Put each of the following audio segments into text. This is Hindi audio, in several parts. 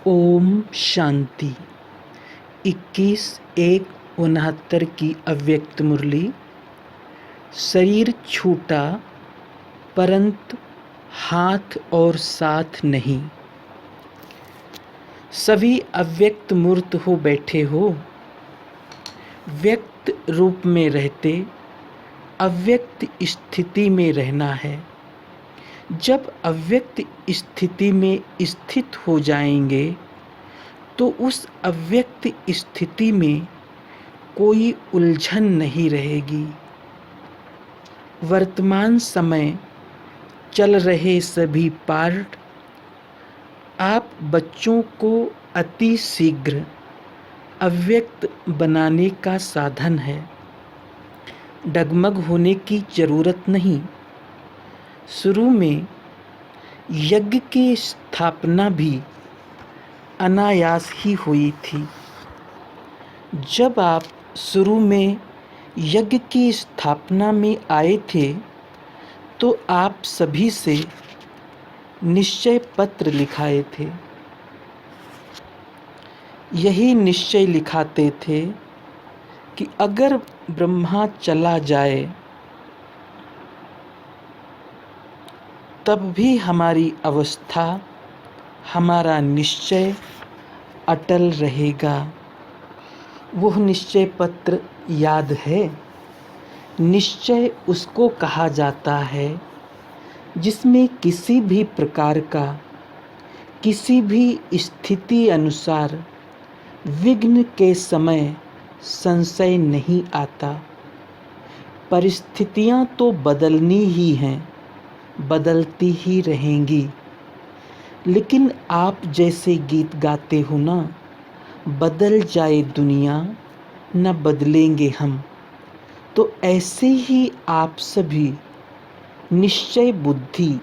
ओम शांति। 21/1/69 की अव्यक्त मुरली। शरीर छूटा परंतु हाथ और साथ नहीं। सभी अव्यक्त मूर्त हो बैठे हो, व्यक्त रूप में रहते अव्यक्त स्थिति में रहना है। जब अव्यक्त स्थिति में स्थित हो जाएंगे तो उस अव्यक्त स्थिति में कोई उलझन नहीं रहेगी। वर्तमान समय चल रहे सभी पार्ट आप बच्चों को अति शीघ्र अव्यक्त बनाने का साधन है। डगमग होने की जरूरत नहीं। शुरू में यज्ञ की स्थापना भी अनायास ही हुई थी। जब आप शुरू में यज्ञ की स्थापना में आए थे तो आप सभी से निश्चय पत्र लिखाए थे। यही निश्चय लिखाते थे कि अगर ब्रह्मा चला जाए तब भी हमारी अवस्था, हमारा निश्चय अटल रहेगा। वह निश्चय पत्र याद है? निश्चय उसको कहा जाता है जिसमें किसी भी प्रकार का, किसी भी स्थिति अनुसार विघ्न के समय संशय नहीं आता। परिस्थितियां तो बदलनी ही हैं, बदलती ही रहेंगी, लेकिन आप जैसे गीत गाते हो ना, बदल जाए दुनिया न बदलेंगे हम, तो ऐसे ही आप सभी निश्चय बुद्धि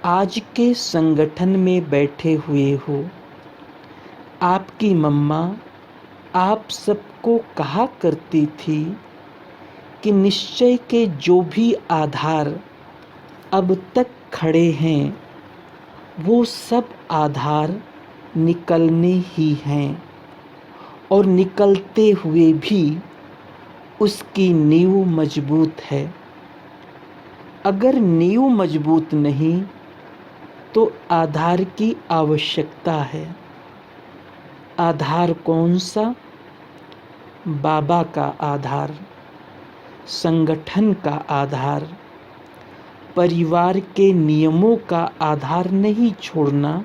आज के संगठन में बैठे हुए हो। आपकी मम्मा आप सबको कहा करती थी कि निश्चय के जो भी आधार अब तक खड़े हैं वो सब आधार निकलने ही हैं और निकलते हुए भी उसकी नींव मजबूत है। अगर नींव मजबूत नहीं तो आधार की आवश्यकता है। आधार कौन सा? बाबा का आधार, संगठन का आधार, परिवार के नियमों का आधार नहीं छोड़ना,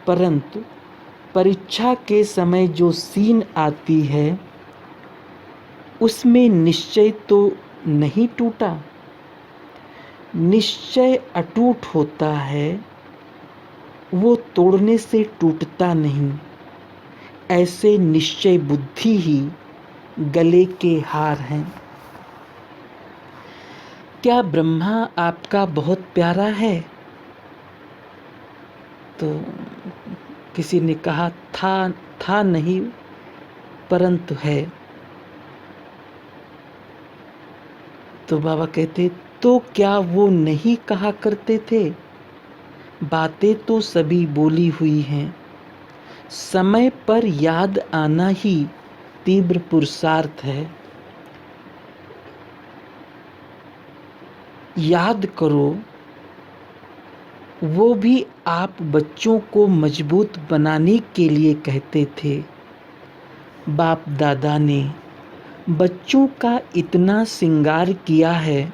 परंतु परीक्षा के समय जो सीन आती है उसमें निश्चय तो नहीं टूटा। निश्चय अटूट होता है, वो तोड़ने से टूटता नहीं। ऐसे निश्चय बुद्धि ही गले के हार हैं। क्या ब्रह्मा आपका बहुत प्यारा है? तो किसी ने कहा था नहीं परंतु है। तो बाबा कहते तो क्या वो नहीं कहा करते थे? बातें तो सभी बोली हुई हैं, समय पर याद आना ही तीव्र पुरुषार्थ है। याद करो, वो भी आप बच्चों को मजबूत बनाने के लिए कहते थे। बाप दादा ने बच्चों का इतना श्रृंगार किया है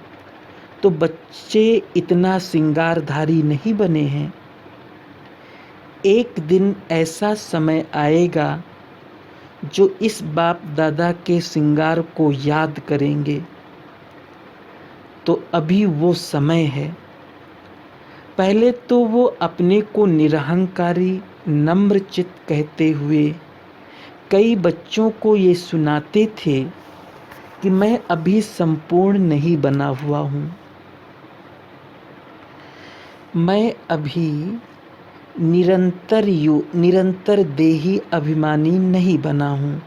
तो बच्चे इतना श्रृंगारधारी नहीं बने हैं। एक दिन ऐसा समय आएगा जो इस बाप दादा के श्रृंगार को याद करेंगे। तो अभी वो समय है। पहले तो वो अपने को निरहंकारी नम्र चित्त कहते हुए कई बच्चों को ये सुनाते थे कि मैं अभी संपूर्ण नहीं बना हुआ हूँ, मैं अभी निरंतर देही अभिमानी नहीं बना हूँ।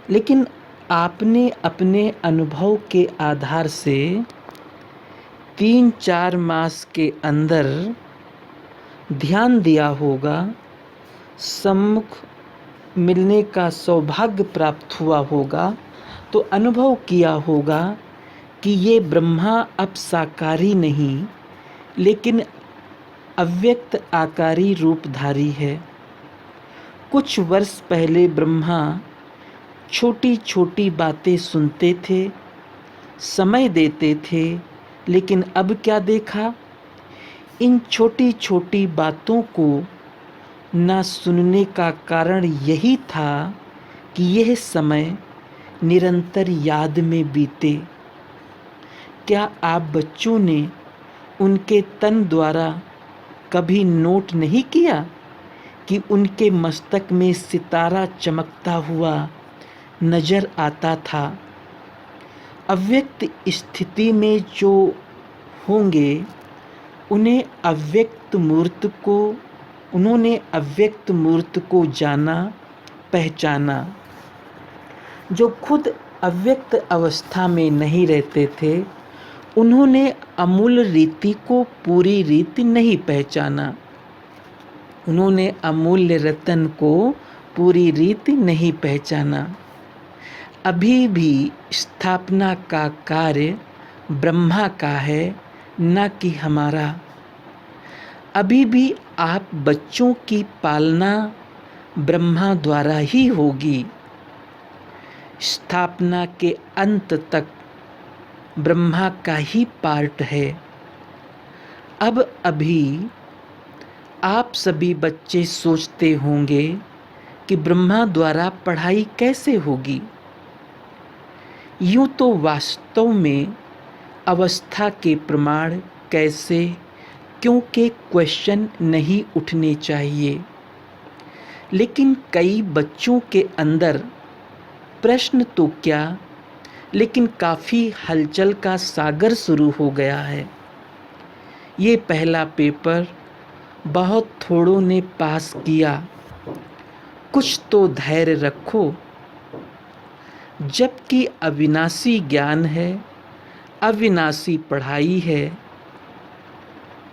लेकिन आपने अपने अनुभव के आधार से 3-4 मास के अंदर ध्यान दिया होगा, सम्मुख मिलने का सौभाग्य प्राप्त हुआ होगा, तो अनुभव किया होगा कि ये ब्रह्मा अब साकारी नहीं लेकिन अव्यक्त आकारी रूपधारी है। कुछ वर्ष पहले ब्रह्मा छोटी छोटी बातें सुनते थे, समय देते थे, लेकिन अब क्या देखा? इन छोटी छोटी बातों को ना सुनने का कारण यही था कि यह समय निरंतर याद में बीते। क्या आप बच्चों ने उनके तन द्वारा कभी नोट नहीं किया कि उनके मस्तक में सितारा चमकता हुआ नजर आता था? अव्यक्त स्थिति में जो होंगे उन्होंने अव्यक्त मूर्त को जाना, पहचाना। जो खुद अव्यक्त अवस्था में नहीं रहते थे, उन्होंने अमूल रीति को पूरी रीति नहीं पहचाना। उन्होंने अमूल्य रतन को पूरी रीति नहीं पहचाना। अभी भी स्थापना का कार्य ब्रह्मा का है, न कि हमारा। अभी भी आप बच्चों की पालना ब्रह्मा द्वारा ही होगी। स्थापना के अंत तक ब्रह्मा का ही पार्ट है। अब अभी आप सभी बच्चे सोचते होंगे कि ब्रह्मा द्वारा पढ़ाई कैसे होगी। यूँ तो वास्तव में अवस्था के प्रमाण कैसे, क्योंकि क्वेश्चन नहीं उठने चाहिए, लेकिन कई बच्चों के अंदर प्रश्न तो क्या, लेकिन काफ़ी हलचल का सागर शुरू हो गया है। ये पहला पेपर बहुत थोड़ों ने पास किया, कुछ तो धैर्य रखो। जबकि अविनाशी ज्ञान है, अविनाशी पढ़ाई है,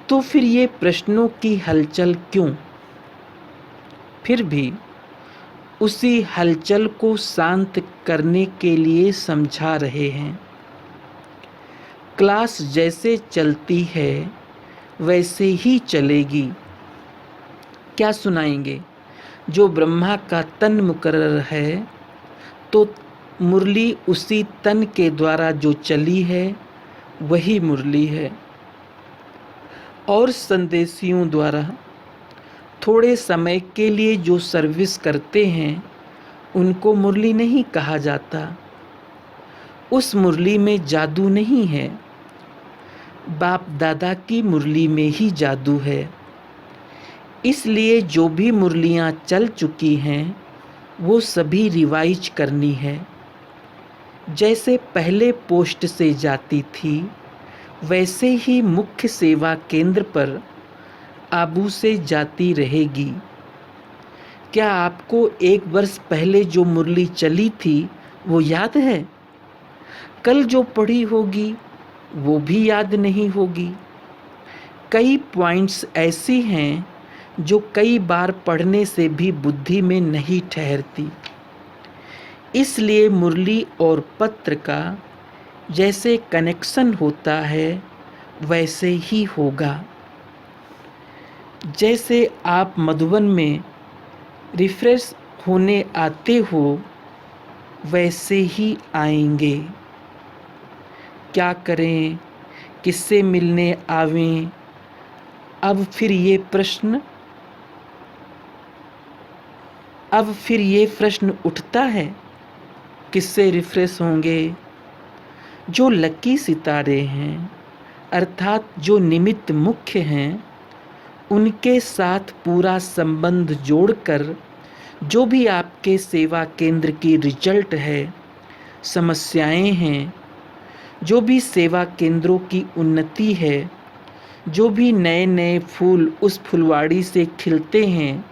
तो फिर ये प्रश्नों की हलचल क्यों? फिर भी उसी हलचल को शांत करने के लिए समझा रहे हैं। क्लास जैसे चलती है वैसे ही चलेगी। क्या सुनाएंगे? जो ब्रह्मा का तन मुकर्रर है, तो मुरली उसी तन के द्वारा जो चली है वही मुरली है। और संदेशियों द्वारा थोड़े समय के लिए जो सर्विस करते हैं उनको मुरली नहीं कहा जाता। उस मुरली में जादू नहीं है, बाप दादा की मुरली में ही जादू है। इसलिए जो भी मुरलियाँ चल चुकी हैं वो सभी रिवाइज करनी है। जैसे पहले पोस्ट से जाती थी वैसे ही मुख्य सेवा केंद्र पर आबू से जाती रहेगी। क्या आपको 1 वर्ष पहले जो मुरली चली थी वो याद है? कल जो पढ़ी होगी वो भी याद नहीं होगी। कई पॉइंट्स ऐसी हैं जो कई बार पढ़ने से भी बुद्धि में नहीं ठहरती। इसलिए मुरली और पत्र का जैसे कनेक्शन होता है वैसे ही होगा। जैसे आप मधुबन में रिफ्रेश होने आते हो वैसे ही आएंगे। क्या करें, किससे मिलने आवें? अब फिर ये प्रश्न उठता है, किससे रिफ्रेश होंगे? जो लकी सितारे हैं, अर्थात जो निमित्त मुख्य हैं, उनके साथ पूरा संबंध जोड़कर जो भी आपके सेवा केंद्र की रिजल्ट है, समस्याएं हैं, जो भी सेवा केंद्रों की उन्नति है, जो भी नए नए फूल उस फुलवाड़ी से खिलते हैं,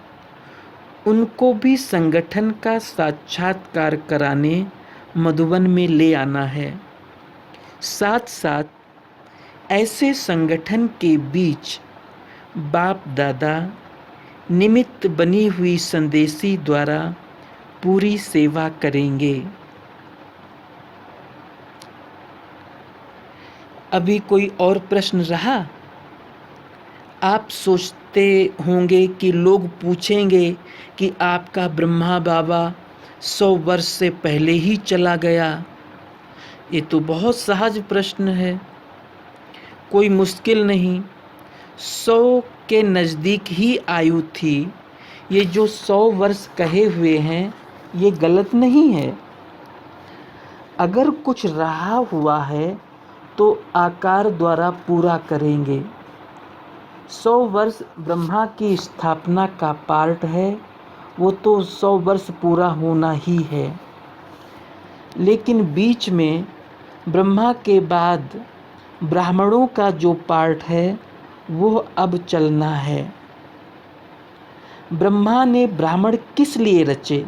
उनको भी संगठन का साक्षात्कार कराने मधुबन में ले आना है। साथ साथ ऐसे संगठन के बीच बाप दादा निमित्त बनी हुई संदेशी द्वारा पूरी सेवा करेंगे। अभी कोई और प्रश्न रहा? आप सोचते होंगे कि लोग पूछेंगे कि आपका ब्रह्मा बाबा 100 वर्ष से पहले ही चला गया। ये तो बहुत सहज प्रश्न है, कोई मुश्किल नहीं। 100 के नज़दीक ही आयु थी। ये जो 100 वर्ष कहे हुए हैं ये गलत नहीं है। अगर कुछ रहा हुआ है तो आकार द्वारा पूरा करेंगे। 100 वर्ष ब्रह्मा की स्थापना का पार्ट है, वो तो 100 वर्ष पूरा होना ही है। लेकिन बीच में ब्रह्मा के बाद ब्राह्मणों का जो पार्ट है वो अब चलना है। ब्रह्मा ने ब्राह्मण किस लिए रचे?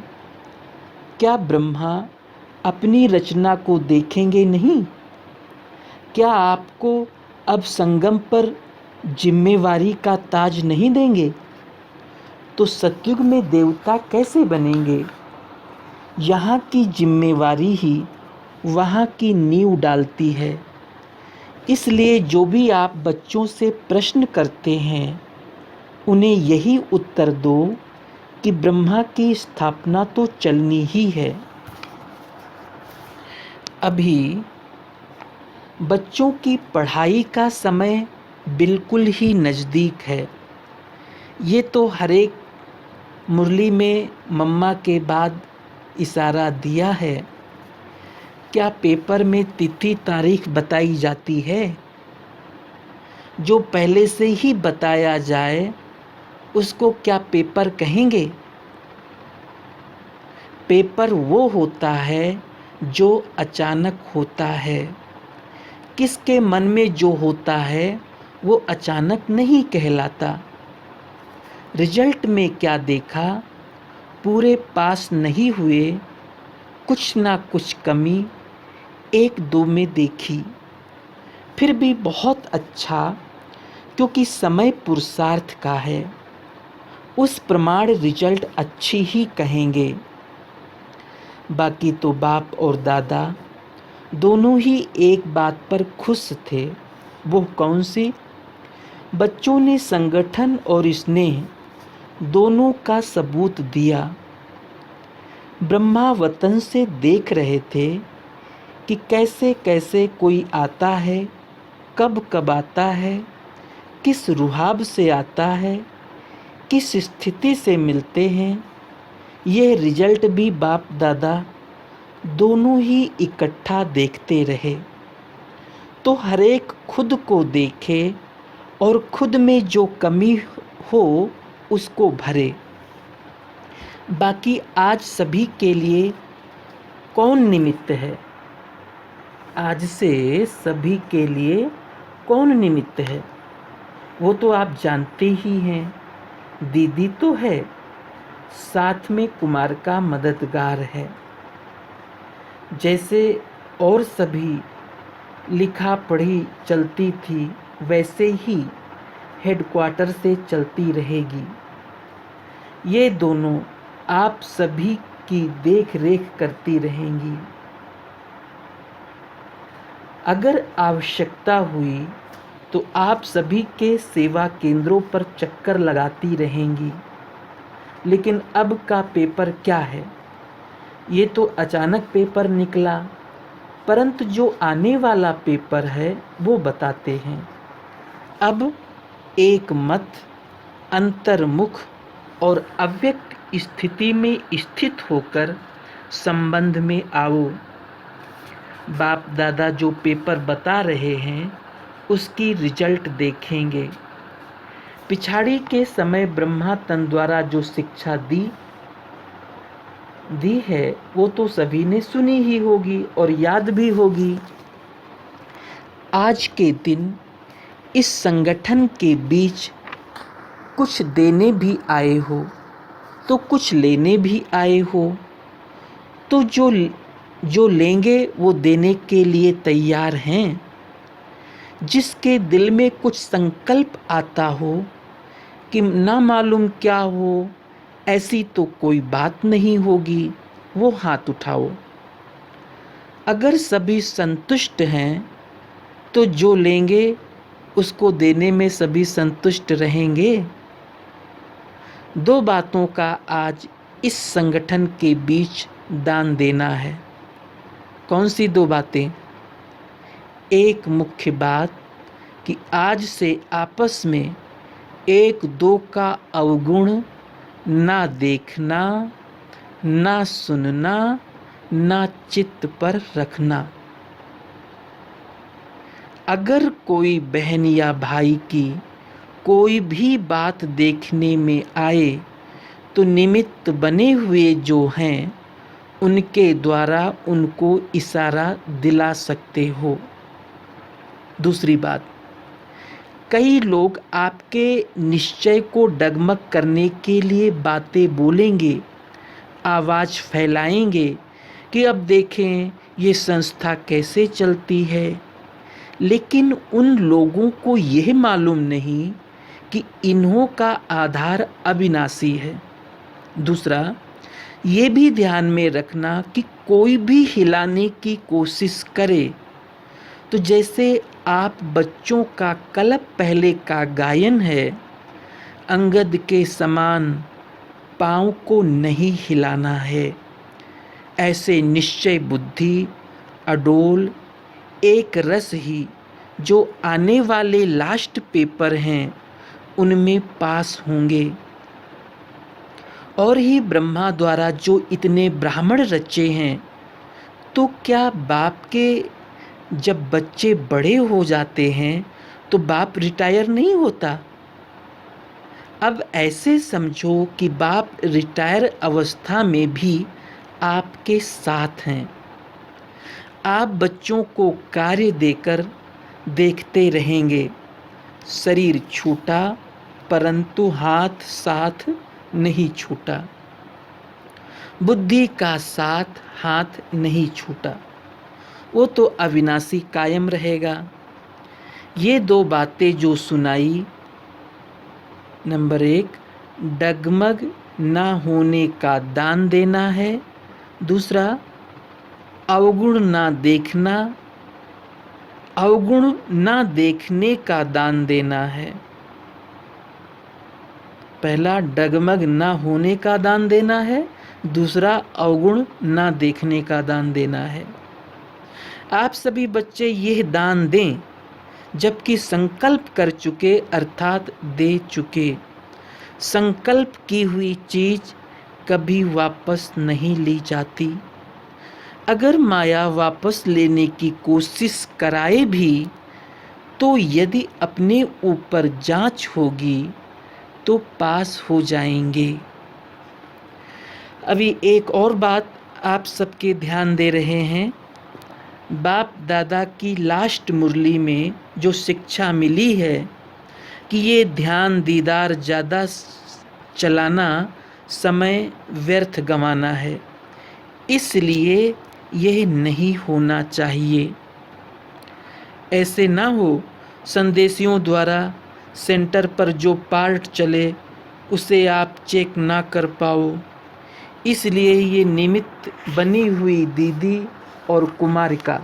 क्या ब्रह्मा अपनी रचना को देखेंगे नहीं? क्या आपको अब संगम पर जिम्मेवारी का ताज नहीं देंगे? तो सतयुग में देवता कैसे बनेंगे? यहाँ की जिम्मेवारी ही वहाँ की नींव डालती है। इसलिए जो भी आप बच्चों से प्रश्न करते हैं उन्हें यही उत्तर दो कि ब्रह्मा की स्थापना तो चलनी ही है। अभी बच्चों की पढ़ाई का समय बिल्कुल ही नज़दीक है। ये तो हर एक मुरली में मम्मा के बाद इशारा दिया है। क्या पेपर में तिथि तारीख बताई जाती है? जो पहले से ही बताया जाए उसको क्या पेपर कहेंगे? पेपर वो होता है जो अचानक होता है। किसके मन में जो होता है वो अचानक नहीं कहलाता। रिजल्ट में क्या देखा? पूरे पास नहीं हुए, कुछ ना कुछ कमी 1-2 में देखी। फिर भी बहुत अच्छा, क्योंकि समय पुरुषार्थ का है। उस प्रमाण रिजल्ट अच्छी ही कहेंगे। बाकी तो बाप और दादा दोनों ही एक बात पर खुश थे। वो कौन सी? बच्चों ने संगठन और स्नेह दोनों का सबूत दिया। ब्रह्मा वतन से देख रहे थे कि कैसे कैसे कोई आता है, कब कब आता है, किस रुहाब से आता है, किस स्थिति से मिलते हैं। यह रिजल्ट भी बाप दादा दोनों ही इकट्ठा देखते रहे। तो हर एक खुद को देखे और खुद में जो कमी हो उसको भरे। बाकी आज सभी के लिए कौन निमित्त है? आज से सभी के लिए कौन निमित्त है? वो तो आप जानते ही हैं। दीदी तो है, साथ में कुमार का मददगार है। जैसे और सभी लिखा पढ़ी चलती थी वैसे ही हेडक्वार्टर से चलती रहेगी। ये दोनों आप सभी की देख रेख करती रहेंगी। अगर आवश्यकता हुई तो आप सभी के सेवा केंद्रों पर चक्कर लगाती रहेंगी। लेकिन अब का पेपर क्या है? ये तो अचानक पेपर निकला, परंतु जो आने वाला पेपर है वो बताते हैं। अब एक मत, अंतर्मुख और अव्यक्त स्थिति में स्थित होकर संबंध में आओ। बाप दादा जो पेपर बता रहे हैं उसकी रिजल्ट देखेंगे। पिछाड़ी के समय ब्रह्मा तन द्वारा जो शिक्षा दी है वो तो सभी ने सुनी ही होगी और याद भी होगी। आज के दिन इस संगठन के बीच कुछ देने भी आए हो तो कुछ लेने भी आए हो, तो जो लेंगे वो देने के लिए तैयार हैं। जिसके दिल में कुछ संकल्प आता हो कि ना मालूम क्या हो, ऐसी तो कोई बात नहीं होगी, वो हाथ उठाओ। अगर सभी संतुष्ट हैं तो जो लेंगे उसको देने में सभी संतुष्ट रहेंगे। दो बातों का आज इस संगठन के बीच दान देना है। कौन सी दो बातें? एक मुख्य बात कि आज से आपस में एक दो का अवगुण ना देखना, ना सुनना, ना चित्त पर रखना। अगर कोई बहन या भाई की कोई भी बात देखने में आए तो निमित्त बने हुए जो हैं उनके द्वारा उनको इशारा दिला सकते हो। दूसरी बात, कई लोग आपके निश्चय को डगमग करने के लिए बातें बोलेंगे, आवाज़ फैलाएंगे कि अब देखें ये संस्था कैसे चलती है, लेकिन उन लोगों को यह मालूम नहीं कि इन्हों का आधार अविनाशी है। दूसरा, ये भी ध्यान में रखना कि कोई भी हिलाने की कोशिश करे तो जैसे आप बच्चों का कलप पहले का गायन है, अंगद के समान पाँव को नहीं हिलाना है। ऐसे निश्चय बुद्धि अडोल एक रस ही जो आने वाले लास्ट पेपर हैं उनमें पास होंगे। और ही ब्रह्मा द्वारा जो इतने ब्राह्मण रचे हैं, तो क्या बाप के जब बच्चे बड़े हो जाते हैं तो बाप रिटायर नहीं होता? अब ऐसे समझो कि बाप रिटायर अवस्था में भी आपके साथ हैं। आप बच्चों को कार्य देकर देखते रहेंगे। शरीर छूटा परंतु हाथ साथ नहीं छूटा। बुद्धि का साथ हाथ नहीं छूटा, वो तो अविनाशी कायम रहेगा। ये दो बातें जो सुनाई, नंबर 1 डगमग ना होने का दान देना है। दूसरा, अवगुण ना देखना, अवगुण ना देखने का दान देना है। पहला डगमग ना होने का दान देना है, दूसरा अवगुण ना देखने का दान देना है। आप सभी बच्चे यह दान दें जबकि संकल्प कर चुके अर्थात दे चुके। संकल्प की हुई चीज कभी वापस नहीं ली जाती। अगर माया वापस लेने की कोशिश कराए भी तो यदि अपने ऊपर जांच होगी तो पास हो जाएंगे। अभी एक और बात आप सबके ध्यान दे रहे हैं। बाप दादा की लास्ट मुरली में जो शिक्षा मिली है कि ये ध्यान दीदार ज़्यादा चलाना समय व्यर्थ गंवाना है, इसलिए यह नहीं होना चाहिए। ऐसे ना हो संदेशियों द्वारा सेंटर पर जो पार्ट चले उसे आप चेक ना कर पाओ, इसलिए ये निमित्त बनी हुई दीदी और कुमारिका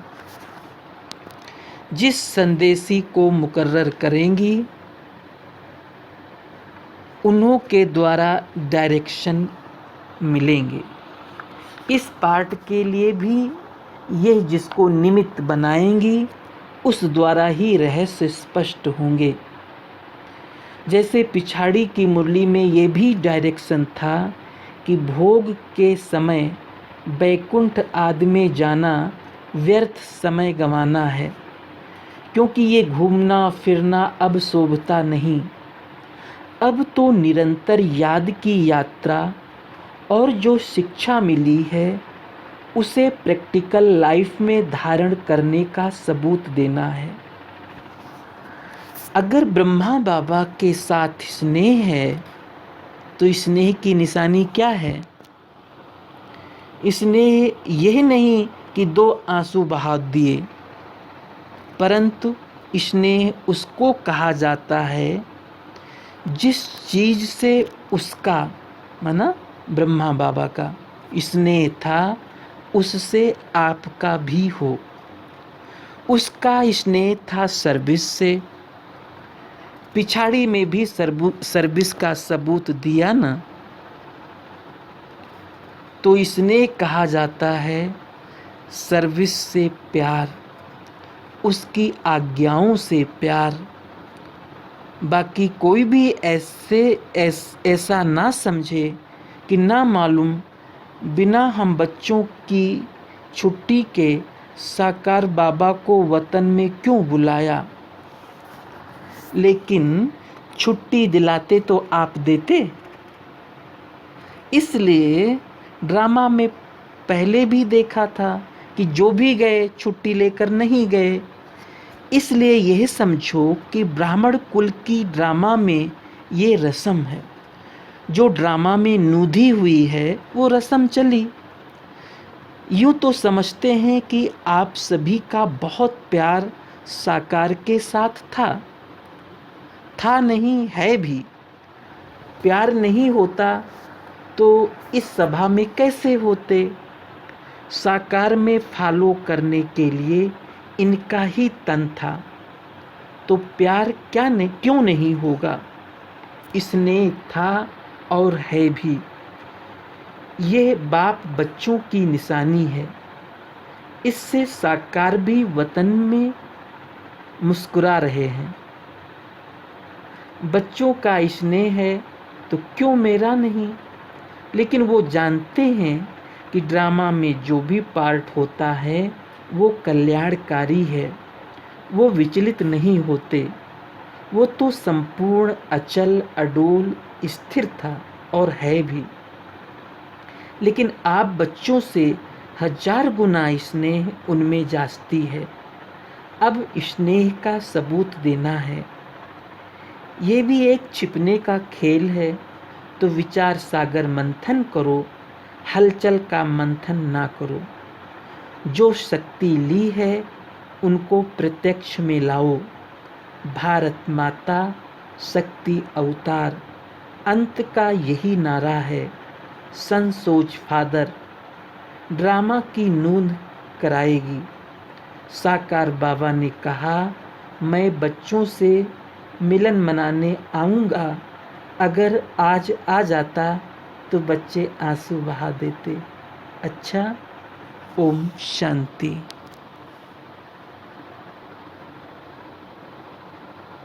जिस संदेशी को मुकर्रर करेंगी उन्हों के द्वारा डायरेक्शन मिलेंगे। इस पार्ट के लिए भी यह जिसको निमित्त बनाएंगी उस द्वारा ही रहस्य स्पष्ट होंगे। जैसे पिछाड़ी की मुरली में ये भी डायरेक्शन था कि भोग के समय बैकुंठ आदि में जाना व्यर्थ समय गंवाना है, क्योंकि ये घूमना फिरना अब शोभता नहीं। अब तो निरंतर याद की यात्रा और जो शिक्षा मिली है उसे प्रैक्टिकल लाइफ में धारण करने का सबूत देना है। अगर ब्रह्मा बाबा के साथ स्नेह है तो स्नेह की निशानी क्या है? स्नेह यह नहीं कि 2 आंसू बहा दिए, परंतु स्नेह उसको कहा जाता है जिस चीज़ से उसका, माना ब्रह्मा बाबा का स्नेह था, उससे आपका भी हो। उसका स्नेह था सर्विस से, पिछाड़ी में भी सर्विस का सबूत दिया ना। तो स्नेह कहा जाता है सर्विस से प्यार, उसकी आज्ञाओं से प्यार। बाकी कोई भी ऐसा ना समझे कि ना मालूम बिना हम बच्चों की छुट्टी के साकार बाबा को वतन में क्यों बुलाया। लेकिन छुट्टी दिलाते तो आप देते। इसलिए ड्रामा में पहले भी देखा था कि जो भी गए छुट्टी लेकर नहीं गए। इसलिए यह समझो कि ब्राह्मण कुल की ड्रामा में ये रस्म है। जो ड्रामा में नूधी हुई है वो रस्म चली। यूँ तो समझते हैं कि आप सभी का बहुत प्यार साकार के साथ था नहीं, है भी। प्यार नहीं होता तो इस सभा में कैसे होते। साकार में फॉलो करने के लिए इनका ही तन था, तो प्यार क्यों नहीं होगा। स्नेह था और है भी। ये बाप बच्चों की निशानी है। इससे साकार भी वतन में मुस्कुरा रहे हैं। बच्चों का स्नेह है तो क्यों मेरा नहीं। लेकिन वो जानते हैं कि ड्रामा में जो भी पार्ट होता है वो कल्याणकारी है। वो विचलित नहीं होते। वो तो संपूर्ण अचल अडोल स्थिर था और है भी। लेकिन आप बच्चों से 1000 गुना स्नेह उनमें जागती है। अब स्नेह का सबूत देना है। ये भी एक छिपने का खेल है। तो विचार सागर मंथन करो, हलचल का मंथन ना करो। जो शक्ति ली है उनको प्रत्यक्ष में लाओ। भारत माता शक्ति अवतार, अंत का यही नारा है। सन सोच फादर ड्रामा की नूंद कराएगी। साकार बाबा ने कहा, मैं बच्चों से मिलन मनाने आऊँगा। अगर आज आ जाता तो बच्चे आंसू बहा देते। अच्छा, ओम शांति।